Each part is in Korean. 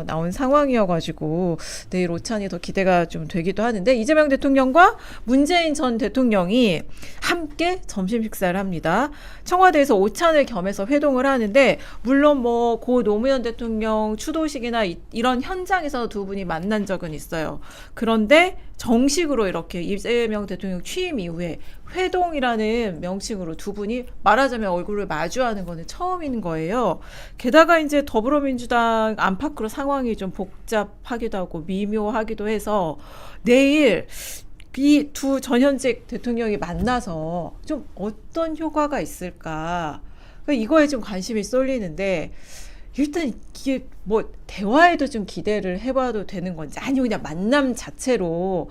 나온 상황이어가지고 내일 오찬이 더 기대가 좀 되기도 하는데, 이재명 대통령과 문재인 전 대통령이 함께 점심 식사를 합니다. 청와대에서 오찬을 겸해서 회동을 하는데, 물론 뭐 고 노무현 대통령 추도식이나 이런 현장에서 두 분이 만난 적은 있어요. 그런데 정식으로 이렇게 이재명 대통령 취임 이후에 회동이라는 명칭으로 두 분이 말하자면 얼굴을 마주하는 거는 처음인 거예요. 게다가 이제 더불어민주당 안팎으로 상황이 좀 복잡하기도 하고 미묘하기도 해서 내일 이 두 전현직 대통령이 만나서 좀 어떤 효과가 있을까, 그러니까 이거에 좀 관심이 쏠리는데, 일단 이게 뭐 대화에도 좀 기대를 해봐도 되는 건지, 아니면 그냥 만남 자체로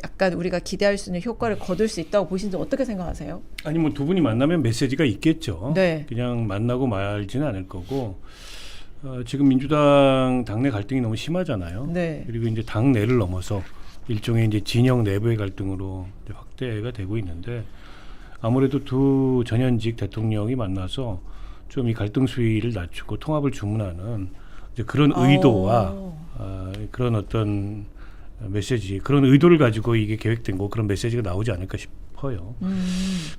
약간 우리가 기대할 수 있는 효과를 거둘 수 있다고 보시는지 어떻게 생각하세요? 아니 뭐 두 분이 만나면 메시지가 있겠죠. 네. 그냥 만나고 말지는 않을 거고, 지금 민주당 당내 갈등이 너무 심하잖아요. 네. 그리고 이제 당 내를 넘어서 일종의 이제 진영 내부의 갈등으로 이제 확대가 되고 있는데, 아무래도 두 전현직 대통령이 만나서 좀 이 갈등 수위를 낮추고 통합을 주문하는 이제 그런 의도와 그런 어떤 메시지, 그런 의도를 가지고 이게 계획된 거, 그런 메시지가 나오지 않을까 싶어요.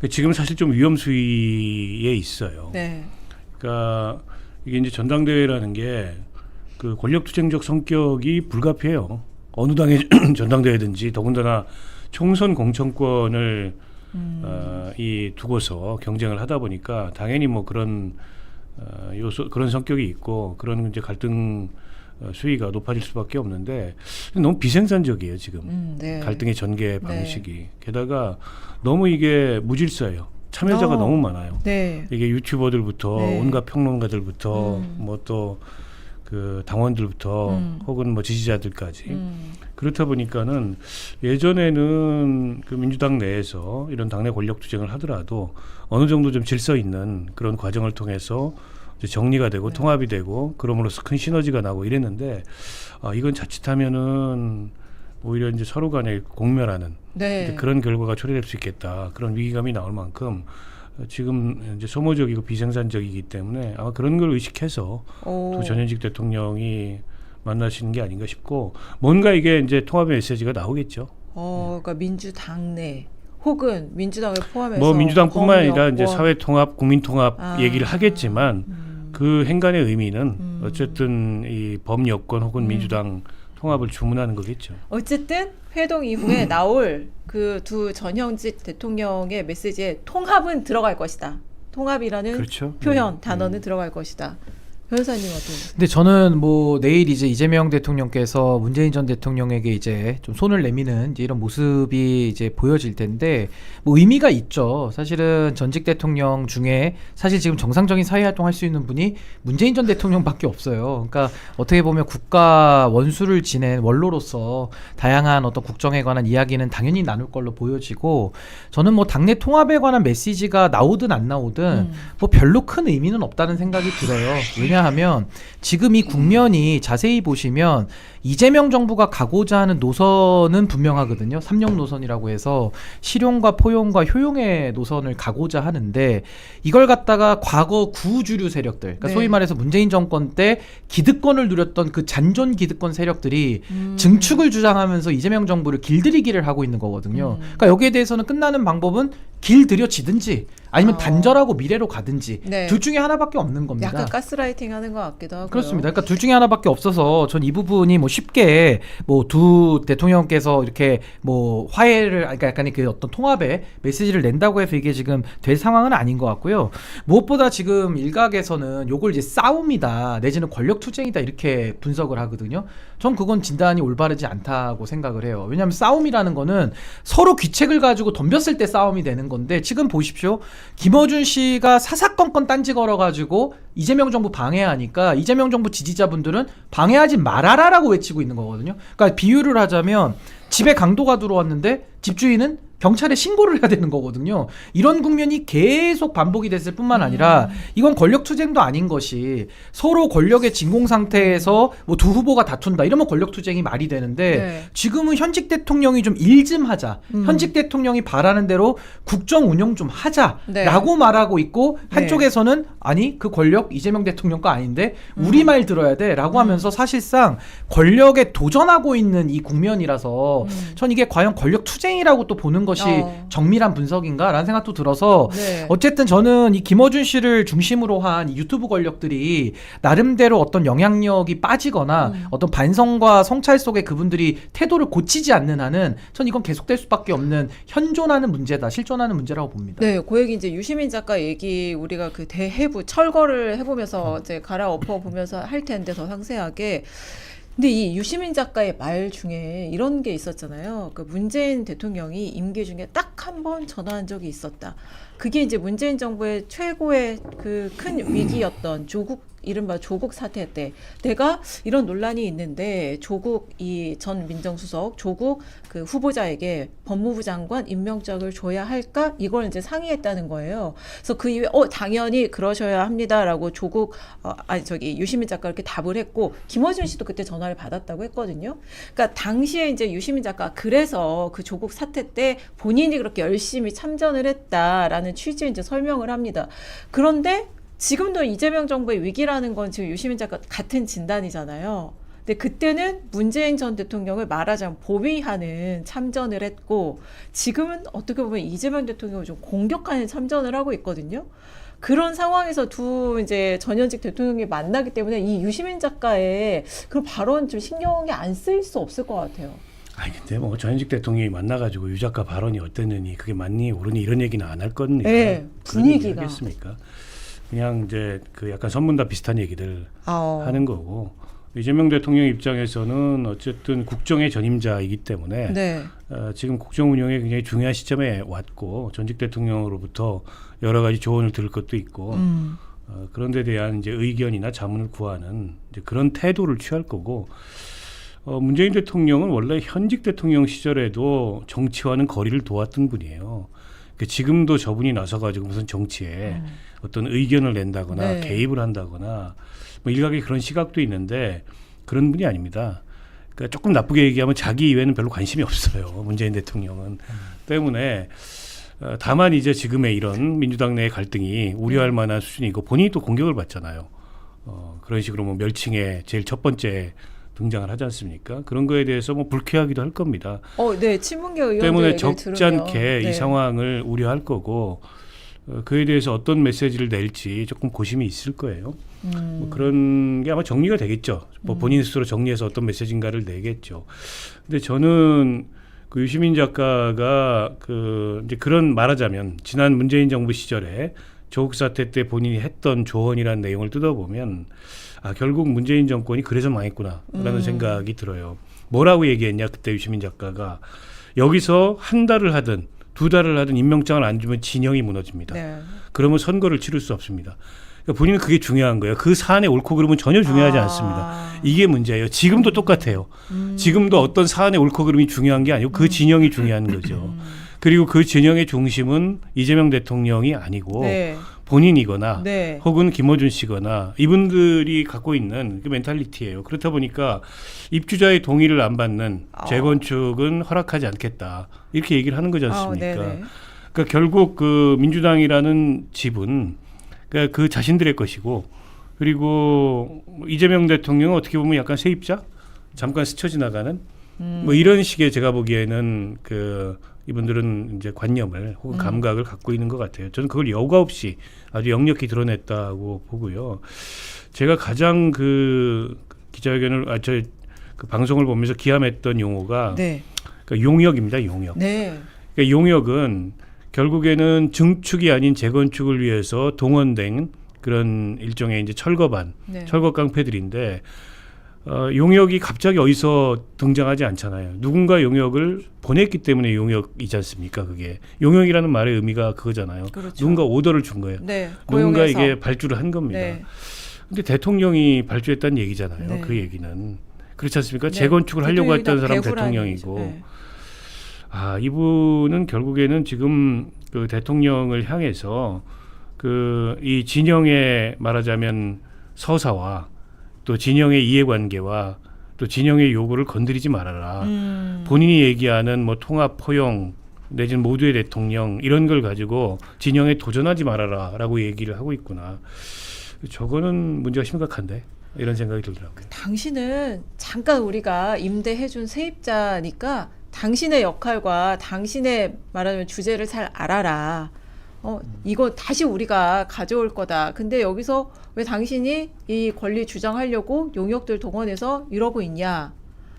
지금 사실 좀 위험 수위에 있어요. 네. 그러니까 이게 이제 전당대회라는 게 그 권력투쟁적 성격이 불가피해요. 어느 당의 전당대회든지, 더군다나 총선 공천권을 이 두고서 경쟁을 하다 보니까 당연히 뭐 그런 요소, 그런 성격이 있고, 그런 이제 갈등 수위가 높아질 수밖에 없는데, 너무 비생산적이에요 지금. 네. 갈등의 전개 방식이. 게다가 너무 이게 무질서해요. 참여자가 너무 많아요. 네. 이게 유튜버들부터 네. 온갖 평론가들부터 뭐 또 그 당원들부터 혹은 뭐 지지자들까지. 그렇다 보니까는 예전에는 그 민주당 내에서 이런 당내 권력 투쟁을 하더라도 어느 정도 좀 질서 있는 그런 과정을 통해서 이제 정리가 되고 통합이 되고, 그럼으로써 큰 시너지가 나고 이랬는데, 이건 자칫하면은 오히려 이제 서로 간에 공멸하는 이제 그런 결과가 초래될 수 있겠다, 그런 위기감이 나올 만큼 지금 이제 소모적이고 비생산적이기 때문에 아마 그런 걸 의식해서 두 전현직 대통령이 만나시는 게 아닌가 싶고, 뭔가 이게 이제 통합의 메시지가 나오겠죠. 그러니까 민주당 내 혹은 민주당을 포함해서 뭐 민주당뿐만 아니라 이제 범여권. 사회 통합, 국민 통합 얘기를 하겠지만, 그 행간의 의미는 어쨌든 이 범여권 혹은 민주당 통합을 주문하는 거겠죠. 어쨌든 회동 이후에 나올 그 두 전현직 대통령의 메시지에 통합은 들어갈 것이다. 통합이라는 그렇죠. 표현, 단어는 들어갈 것이다. 변호사님 어떠세요? 근데 저는 뭐 내일 이제 이재명 대통령께서 문재인 전 대통령에게 이제 좀 손을 내미는 이제 이런 모습이 이제 보여질 텐데, 뭐 의미가 있죠. 사실은 전직 대통령 중에 사실 지금 정상적인 사회 활동할 수 있는 분이 문재인 전 대통령밖에 없어요. 그러니까 어떻게 보면 국가 원수를 지낸 원로로서 다양한 어떤 국정에 관한 이야기는 당연히 나눌 걸로 보여지고, 저는 뭐 당내 통합에 관한 메시지가 나오든 안 나오든 뭐 별로 큰 의미는 없다는 생각이 들어요. 왜냐하면 지금 이 국면이 자세히 보시면 이재명 정부가 가고자 하는 노선은 분명하거든요. 3령 노선이라고 해서 실용과 포용과 효용의 노선을 가고자 하는데, 이걸 갖다가 과거 구주류 세력들, 그러니까 소위 말해서 문재인 정권 때 기득권을 누렸던 그 잔존 기득권 세력들이 증축을 주장하면서 이재명 정부를 길들이기를 하고 있는 거거든요. 그러니까 여기에 대해서는 끝나는 방법은 길들여지든지 아니면 단절하고 미래로 가든지 둘 중에 하나밖에 없는 겁니다. 약간 가스라이팅 하는 것 같기도 하고요. 그렇습니다. 그러니까 둘 중에 하나밖에 없어서 전 이 부분이 뭐 쉽게 뭐 두 대통령께서 이렇게 뭐 화해를, 그러니까 약간의 그 어떤 통합의 메시지를 낸다고 해서 이게 지금 될 상황은 아닌 것 같고요. 무엇보다 지금 일각에서는 요걸 이제 싸움이다 내지는 권력 투쟁이다 이렇게 분석을 하거든요. 전 그건 진단이 올바르지 않다고 생각을 해요. 왜냐하면 싸움이라는 거는 서로 귀책을 가지고 덤볐을 때 싸움이 되는 건데, 지금 보십시오. 김어준 씨가 사사건건 딴지 걸어가지고 이재명 정부 방해하니까 이재명 정부 지지자분들은 방해하지 말아라라고 외치고 있는 거거든요. 그러니까 비유를 하자면 집에 강도가 들어왔는데 집주인은 경찰에 신고를 해야 되는 거거든요. 이런 국면이 계속 반복이 됐을 뿐만 아니라 이건 권력 투쟁도 아닌 것이 서로 권력의 진공 상태에서 뭐 두 후보가 다툰다 이러면 권력 투쟁이 말이 되는데 네. 지금은 현직 대통령이 좀 일 좀 하자. 현직 대통령이 바라는 대로 국정 운영 좀 하자라고 말하고 있고 한쪽에서는 아니 그 권력 이재명 대통령 거 아닌데 우리 말 들어야 돼라고 하면서 사실상 권력에 도전하고 있는 이 국면이라서 전 이게 과연 권력 투쟁이라고 또 보는 것이 정밀한 분석인가라는 생각도 들어서 어쨌든 저는 이 김어준 씨를 중심으로 한 이 유튜브 권력들이 나름대로 어떤 영향력이 빠지거나 어떤 반성과 성찰 속에 그분들이 태도를 고치지 않는 한은 전 이건 계속될 수밖에 없는 현존하는 문제다, 실존하는 문제라고 봅니다. 네, 그 얘기 이제 유시민 작가 얘기 우리가 그 대해부 철거를 해보면서 이제 갈아엎어 보면서 할 텐데 더 상세하게. 근데 이 유시민 작가의 말 중에 이런 게 있었잖아요. 그 문재인 대통령이 임기 중에 딱 한 번 전화한 적이 있었다. 그게 이제 문재인 정부의 최고의 그 큰 위기였던 이른바 조국 사태 때 내가 이런 논란이 있는데 조국 이 전 민정수석 조국 그 후보자에게 법무부 장관 임명장을 줘야 할까 이걸 이제 상의했다는 거예요. 그래서 그 이후에 당연히 그러셔야 합니다라고 조국 유시민 작가 이렇게 답을 했고 김어준 씨도 그때 전화를 받았다고 했거든요. 그러니까 당시에 이제 유시민 작가 그래서 그 조국 사태 때 본인이 그렇게 열심히 참전을 했다라는 취지의 이제 설명을 합니다. 그런데 지금도 이재명 정부의 위기라는 건 지금 유시민 작가 같은 진단이잖아요. 근데 그때는 문재인 전 대통령을 말하자면 보위하는 참전을 했고 지금은 어떻게 보면 이재명 대통령을 좀 공격하는 참전을 하고 있거든요. 그런 상황에서 두 이제 전현직 대통령이 만나기 때문에 이 유시민 작가의 그런 발언 좀 신경이 안 쓰일 수 없을 것 같아요. 아니 근데 뭐 전현직 대통령이 만나가지고 유 작가 발언이 어땠느니 그게 맞니 옳으니 이런 얘기는 안 할 겁니다. 네, 분위기가. 하겠습니까? 그냥 이제 그 약간 선문답 비슷한 얘기들 하는 거고 이재명 대통령 입장에서는 어쨌든 국정의 전임자이기 때문에 지금 국정 운영에 굉장히 중요한 시점에 왔고 전직 대통령으로부터 여러 가지 조언을 들을 것도 있고 그런 데 대한 이제 의견이나 자문을 구하는 이제 그런 태도를 취할 거고 문재인 대통령은 원래 현직 대통령 시절에도 정치와는 거리를 두었던 분이에요. 지금도 저분이 나서가지고 무슨 정치에 어떤 의견을 낸다거나 개입을 한다거나 뭐 일각의 그런 시각도 있는데 그런 분이 아닙니다. 그러니까 조금 나쁘게 얘기하면 자기 이외에는 별로 관심이 없어요. 문재인 대통령은. 때문에 다만 이제 지금의 이런 민주당 내의 갈등이 우려할 만한 수준이고 본인이 또 공격을 받잖아요. 그런 식으로 뭐 멸칭에 제일 첫 번째 등장을 하지 않습니까? 그런 거에 대해서 뭐 불쾌하기도 할 겁니다. 네, 친문계 의원들 때문에 적지 않게 이 상황을 우려할 거고 그에 대해서 어떤 메시지를 낼지 조금 고심이 있을 거예요. 뭐 그런 게 아마 정리가 되겠죠. 뭐 본인 스스로 정리해서 어떤 메시지인가를 내겠죠. 근데 저는 그 유시민 작가가 그 이제 그런 말하자면 지난 문재인 정부 시절에 조국 사태 때 본인이 했던 조언이라는 내용을 뜯어보면 결국 문재인 정권이 그래서 망했구나라는 생각이 들어요. 뭐라고 얘기했냐 그때 유시민 작가가 여기서 한 달을 하든 두 달을 하든 임명장을 안 주면 진영이 무너집니다. 그러면 선거를 치를 수 없습니다. 그러니까 본인은 그게 중요한 거예요. 그 사안의 옳고 그름은 전혀 중요하지 않습니다. 이게 문제예요. 지금도 똑같아요. 지금도 어떤 사안의 옳고 그름이 중요한 게 아니고 그 진영이 중요한 거죠. 그리고 그 진영의 중심은 이재명 대통령이 아니고 본인이거나 혹은 김어준 씨거나 이분들이 갖고 있는 그 멘탈리티예요. 그렇다 보니까 입주자의 동의를 안 받는 재건축은 허락하지 않겠다. 이렇게 얘기를 하는 거지 않습니까? 그러니까 결국 그 민주당이라는 집은 그러니까 그 자신들의 것이고 그리고 이재명 대통령은 어떻게 보면 약간 세입자? 잠깐 스쳐 지나가는 뭐 이런 식의 제가 보기에는 그 이분들은 이제 관념을 혹은 감각을 갖고 있는 것 같아요. 저는 그걸 여과 없이 아주 역력히 드러냈다고 보고요. 제가 가장 그 기자회견을 그 방송을 보면서 기함했던 용어가 그러니까 용역입니다. 용역. 그러니까 용역은 결국에는 증축이 아닌 재건축을 위해서 동원된 그런 일종의 이제 철거반, 철거 깡패들인데 용역이 갑자기 어디서 등장하지 않잖아요. 누군가 용역을 보냈기 때문에 용역이지 않습니까? 그게 용역이라는 말의 의미가 그거잖아요. 누군가 오더를 준 거예요. 누군가 이게 발주를 한 겁니다. 근데 대통령이 발주했다는 얘기잖아요. 그 얘기는 그렇지 않습니까? 재건축을 하려고 했던 사람 대통령이고 이분은 결국에는 지금 그 대통령을 향해서 그 이 진영의 말하자면 서사와 또 진영의 이해관계와 또 진영의 요구를 건드리지 말아라. 본인이 얘기하는 뭐 통합 포용 내지는 모두의 대통령 이런 걸 가지고 진영에 도전하지 말아라라고 얘기를 하고 있구나. 저거는 문제가 심각한데 이런 생각이 들더라고요. 당신은 잠깐 우리가 임대해준 세입자니까 당신의 역할과 당신의 말하자면 주제를 잘 알아라. 이거 다시 우리가 가져올 거다. 근데 여기서 왜 당신이 이 권리 주장하려고 용역들 동원해서 이러고 있냐.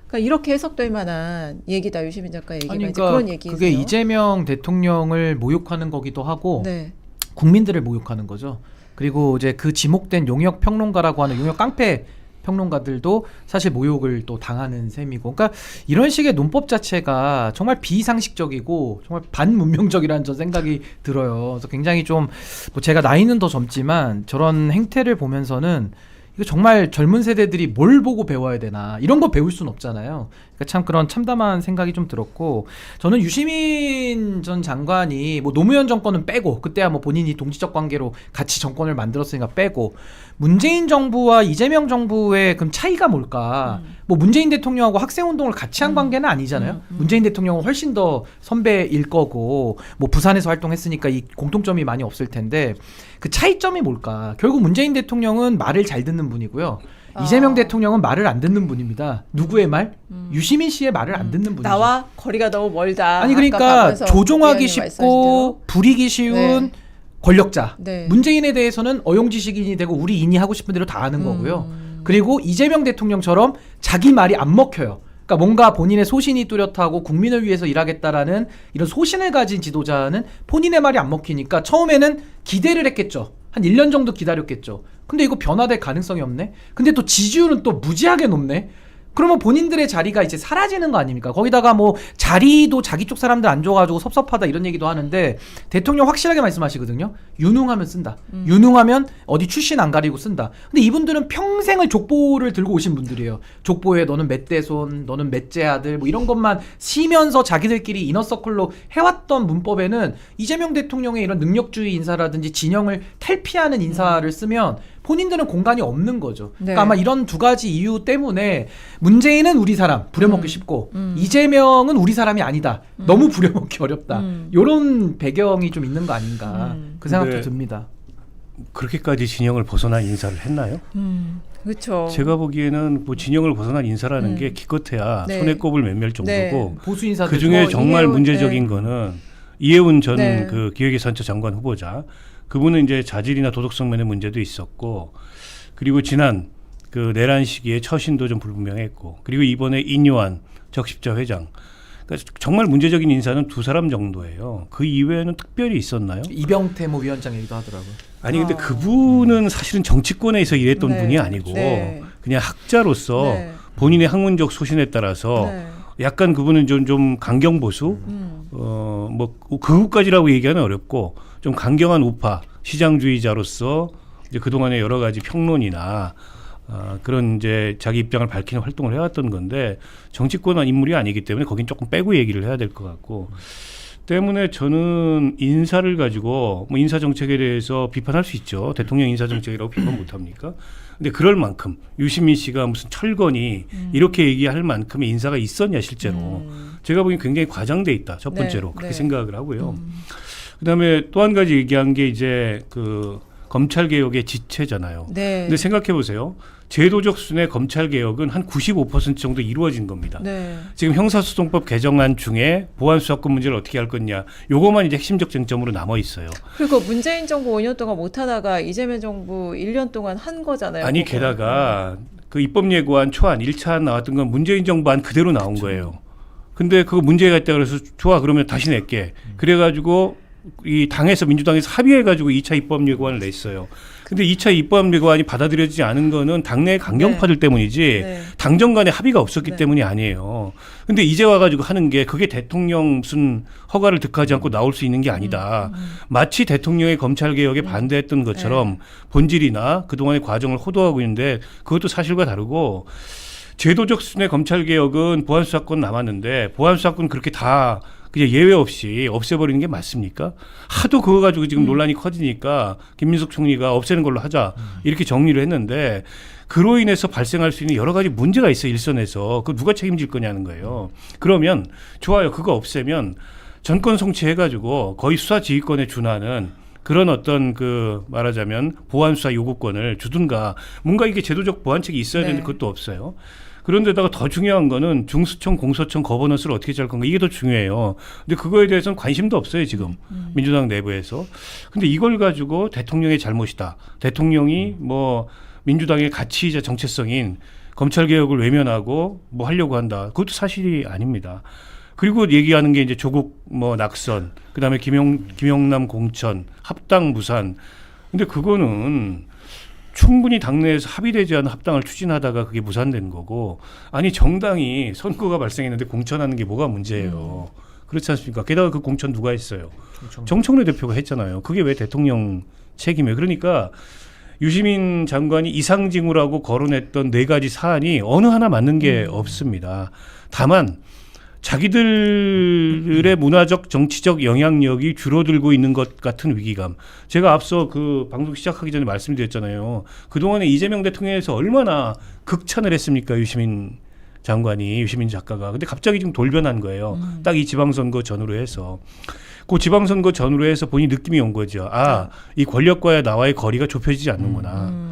그러니까 이렇게 해석될 만한 얘기다. 유시민 작가 얘기가 아니, 이제 그러니까 그런 얘기세요. 그게 이재명 대통령을 모욕하는 거기도 하고 네. 국민들을 모욕하는 거죠. 그리고 이제 그 지목된 용역 평론가라고 하는 용역 깡패 평론가들도 사실 모욕을 또 당하는 셈이고, 그러니까 이런 식의 논법 자체가 정말 비상식적이고 정말 반문명적이라는 저 생각이 들어요. 그래서 굉장히 좀 뭐 제가 나이는 더 젊지만 저런 행태를 보면서는 이거 정말 젊은 세대들이 뭘 보고 배워야 되나, 이런 거 배울 수는 없잖아요. 그러니까 참 그런 참담한 생각이 좀 들었고, 저는 유시민 전 장관이 뭐 노무현 정권은 빼고, 그때야 뭐 본인이 동지적 관계로 같이 정권을 만들었으니까 빼고, 문재인 정부와 이재명 정부의 그럼 차이가 뭘까? 뭐 문재인 대통령하고 학생운동을 같이 한 관계는 아니잖아요. 문재인 대통령은 훨씬 더 선배일 거고, 뭐 부산에서 활동했으니까 이 공통점이 많이 없을 텐데, 그 차이점이 뭘까? 결국 문재인 대통령은 말을 잘 듣는 분이고요. 이재명 대통령은 말을 안 듣는 분입니다. 누구의 말? 유시민 씨의 말을 안 듣는 분이죠. 나와 거리가 너무 멀다. 아니 그러니까 조종하기 쉽고 부리기 쉬운 네. 권력자. 네. 문재인에 대해서는 어용지식인이 되고 우리 인이 하고 싶은 대로 다 하는 거고요. 그리고 이재명 대통령처럼 자기 말이 안 먹혀요. 그러니까 뭔가 본인의 소신이 뚜렷하고 국민을 위해서 일하겠다라는 이런 소신을 가진 지도자는 본인의 말이 안 먹히니까 처음에는 기대를 했겠죠. 한 1년 정도 기다렸겠죠. 근데 이거 변화될 가능성이 없네? 근데 또 지지율은 또 무지하게 높네? 그러면 본인들의 자리가 이제 사라지는 거 아닙니까? 거기다가 뭐 자리도 자기 쪽 사람들 안 줘가지고 섭섭하다 이런 얘기도 하는데, 대통령 확실하게 말씀하시거든요. 유능하면 쓴다. 유능하면 어디 출신 안 가리고 쓴다. 근데 이분들은 평생을 족보를 들고 오신 분들이에요. 족보에 너는 맷대손, 너는 맷째 아들 뭐 이런 것만 쉬면서 자기들끼리 이너서클로 해왔던 문법에는 이재명 대통령의 이런 능력주의 인사라든지 진영을 탈피하는 인사를 쓰면 본인들은 공간이 없는 거죠. 네. 그러니까 아마 이런 두 가지 이유 때문에 문재인은 우리 사람 부려먹기 쉽고 이재명은 우리 사람이 아니다. 너무 부려먹기 어렵다. 이런 배경이 좀 있는 거 아닌가 그 생각도 근데 듭니다. 그렇게까지 진영을 벗어난 인사를 했나요? 그렇죠. 제가 보기에는 뭐 진영을 벗어난 인사라는 게 기껏해야 네. 손에 꼽을 몇몇 정도고, 네. 보수 인사들 그 중에 정말 이해운, 문제적인 네. 거는 이해운 전 네. 그 기획예산처 장관 후보자, 그분은 이제 자질이나 도덕성 면의 문제도 있었고, 그리고 지난 그 내란 시기에 처신도 좀 불분명했고, 그리고 이번에 인요한 적십자 회장, 그러니까 정말 문제적인 인사는 두 사람 정도예요. 그 이외에는 특별히 있었나요? 이병태 뭐 위원장 얘기도 하더라고요. 아니 근데 그분은 사실은 정치권에서 일했던 네. 분이 아니고 네. 그냥 학자로서 네. 본인의 학문적 소신에 따라서 네. 약간 그분은 좀 강경 보수, 뭐 극우까지라고 얘기하는 어렵고 좀 강경한 우파 시장주의자로서 이제 그동안의 여러 가지 평론이나 그런 이제 자기 입장을 밝히는 활동을 해왔던 건데, 정치권은 인물이 아니기 때문에 거긴 조금 빼고 얘기를 해야 될 것 같고, 때문에 저는 인사를 가지고 뭐 인사 정책에 대해서 비판할 수 있죠. 대통령 인사 정책이라고 비판 못 합니까? 근데 그럴 만큼 유시민 씨가 무슨 철거니 이렇게 얘기할 만큼의 인사가 있었냐 실제로. 제가 보기엔 굉장히 과장돼 있다. 첫 번째로 네, 그렇게 네. 생각을 하고요. 그다음에 또 한 가지 얘기한 게 이제 그 검찰 개혁의 지체잖아요. 네. 근데 생각해 보세요. 제도적 순의 검찰 개혁은 한 95% 정도 이루어진 겁니다. 네. 지금 형사소송법 개정안 중에 보안수사권 문제를 어떻게 할 거냐, 요거만 이제 핵심적 쟁점으로 남아 있어요. 그리고 문재인 정부 5년 동안 못하다가 이재명 정부 1년 동안 한 거잖아요. 아니 그거. 게다가 그 입법예고안 초안 1차안 나왔던 건 문재인 정부안 그대로 나온 거예요. 근데 그거 문제가 있다 그래서 좋아 그러면 다시 낼게. 그래가지고 이 당에서 민주당에서 합의해가지고 2차 입법예고안을 냈어요. 근데 2차 입법예고안이 받아들여지지 않은 거는 당내 강경파들 때문이지 네. 당정 간에 합의가 없었기 네. 때문이 아니에요. 근데 이제 와가지고 하는 게 그게 대통령 무슨 허가를 득하지 않고 나올 수 있는 게 아니다. 마치 대통령의 검찰개혁에 반대했던 것처럼 본질이나 그동안의 과정을 호도하고 있는데, 그것도 사실과 다르고, 제도적 수준의 검찰개혁은 보안수사권 남았는데 보안수사권 그렇게 다 그냥 예외 없이 없애버리는 게 맞습니까? 하도 그거 가지고 지금 논란이 커지니까 김민석 총리가 없애는 걸로 하자 이렇게 정리를 했는데 그로 인해서 발생할 수 있는 여러 가지 문제가 있어요. 일선에서. 그 누가 책임질 거냐는 거예요. 그러면 좋아요. 그거 없애면 전권 송치해가지고 거의 수사 지휘권에 준하는 그런 어떤 그 말하자면 보안 수사 요구권을 주든가 뭔가 이게 제도적 보완책이 있어야 되는데 그것도 없어요. 그런데다가 더 중요한 거는 중수청, 공소청 거버넌스를 어떻게 짤 건가 이게 더 중요해요. 근데 그거에 대해서는 관심도 없어요 지금 민주당 내부에서. 근데 이걸 가지고 대통령의 잘못이다. 대통령이 뭐 민주당의 가치이자 정체성인 검찰 개혁을 외면하고 뭐 하려고 한다. 그것도 사실이 아닙니다. 그리고 얘기하는 게 이제 조국 뭐 낙선, 그다음에 김영남 공천, 합당 무산. 근데 그거는 충분히 당내에서 합의되지 않은 합당을 추진하다가 그게 무산된 거고, 아니 정당이 선거가 발생했는데 공천하는 게 뭐가 문제예요. 그렇지 않습니까? 게다가 그 공천 누가 했어요? 정청래 대표가 했잖아요. 그게 왜 대통령 책임이에요? 그러니까 유시민 장관이 이상징후라고 거론했던 4가지 사안이 어느 하나 맞는 게 없습니다. 다만 자기들의 문화적 정치적 영향력이 줄어들고 있는 것 같은 위기감. 제가 앞서 그 방송 시작하기 전에 말씀드렸잖아요. 그동안에 이재명 대통령에서 얼마나 극찬을 했습니까? 유시민 장관이, 유시민 작가가. 근데 갑자기 지금 돌변한 거예요. 딱 이 지방선거 전후로 해서. 그 지방선거 전후로 해서 본인이 느낌이 온 거죠. 아, 이 권력과의 나와의 거리가 좁혀지지 않는구나.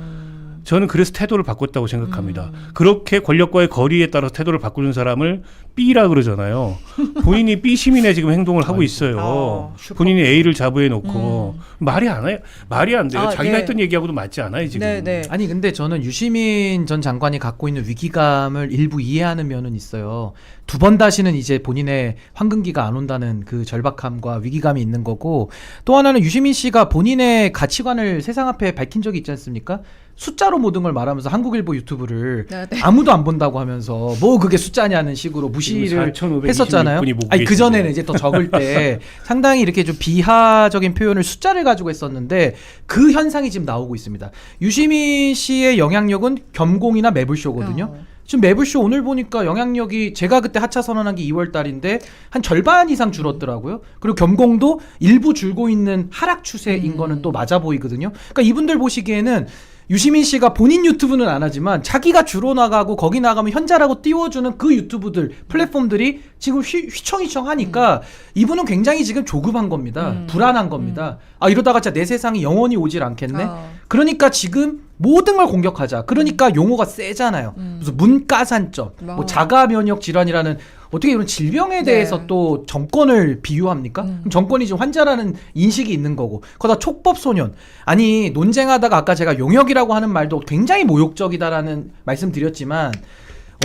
저는 그래서 태도를 바꿨다고 생각합니다. 그렇게 권력과의 거리에 따라서 태도를 바꾸는 사람을 B라 그러잖아요. 본인이 B 시민의 지금 행동을 하고 있어요. 본인이 A를 자부해 놓고 말이 안 해요. 말이 안 돼요. 자기가 했던 얘기하고도 맞지 않아요 지금. 아니 근데 저는 유시민 전 장관이 갖고 있는 위기감을 일부 이해하는 면은 있어요. 2번 다시는 이제 본인의 황금기가 안 온다는 그 절박함과 위기감이 있는 거고, 또 하나는 유시민 씨가 본인의 가치관을 세상 앞에 밝힌 적이 있지 않습니까? 숫자로 모든 걸 말하면서 한국일보 유튜브를 아무도 안 본다고 하면서 뭐 그게 숫자냐는 식으로 무시를 했었잖아요. 아니 그 전에는 이제 더 적을 때 상당히 이렇게 좀 비하적인 표현을 숫자를 가지고 했었는데 그 현상이 지금 나오고 있습니다. 유시민 씨의 영향력은 겸공이나 매불쇼거든요. 지금 매불쇼 오늘 보니까 영향력이 제가 그때 하차 선언한 게 2월 달인데 한 절반 이상 줄었더라고요. 그리고 겸공도 일부 줄고 있는 하락 추세인 거는 또 맞아 보이거든요. 그러니까 이분들 보시기에는 유시민 씨가 본인 유튜브는 안 하지만 자기가 주로 나가고 거기 나가면 현자라고 띄워주는 그 유튜브들, 플랫폼들이 지금 휘청휘청 하니까 이분은 굉장히 지금 조급한 겁니다. 불안한 겁니다. 아, 이러다가 진짜 내 세상이 영원히 오질 않겠네? 그러니까 지금 모든 걸 공격하자. 그러니까 용어가 세잖아요. 무슨 문가산점, 뭐 자가 면역 질환이라는 어떻게 이런 질병에 대해서 또 정권을 비유합니까? 그럼 정권이 지금 환자라는 인식이 있는 거고, 거기다 촉법소년. 아니 논쟁하다가 아까 제가 용역이라고 하는 말도 굉장히 모욕적이다라는 말씀 드렸지만,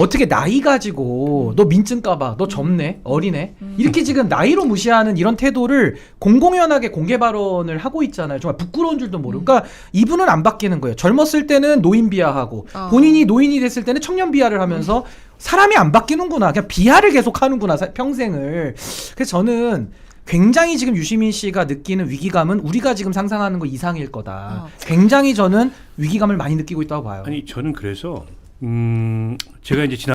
어떻게 나이 가지고 너 민증 까봐, 너 젊네, 어리네, 이렇게 지금 나이로 무시하는 이런 태도를 공공연하게 공개 발언을 하고 있잖아요. 정말 부끄러운 줄도 모르고. 그러니까 이분은 안 바뀌는 거예요. 젊었을 때는 노인 비하하고 본인이 노인이 됐을 때는 청년 비하를 하면서 사람이 안 바뀌는구나, 그냥 비하를 계속 하는구나 평생을. 그래서 저는 굉장히 지금 유시민 씨가 느끼는 위기감은 우리가 지금 상상하는 거 이상일 거다. 굉장히 저는 위기감을 많이 느끼고 있다고 봐요. 아니 저는 그래서 제가 이제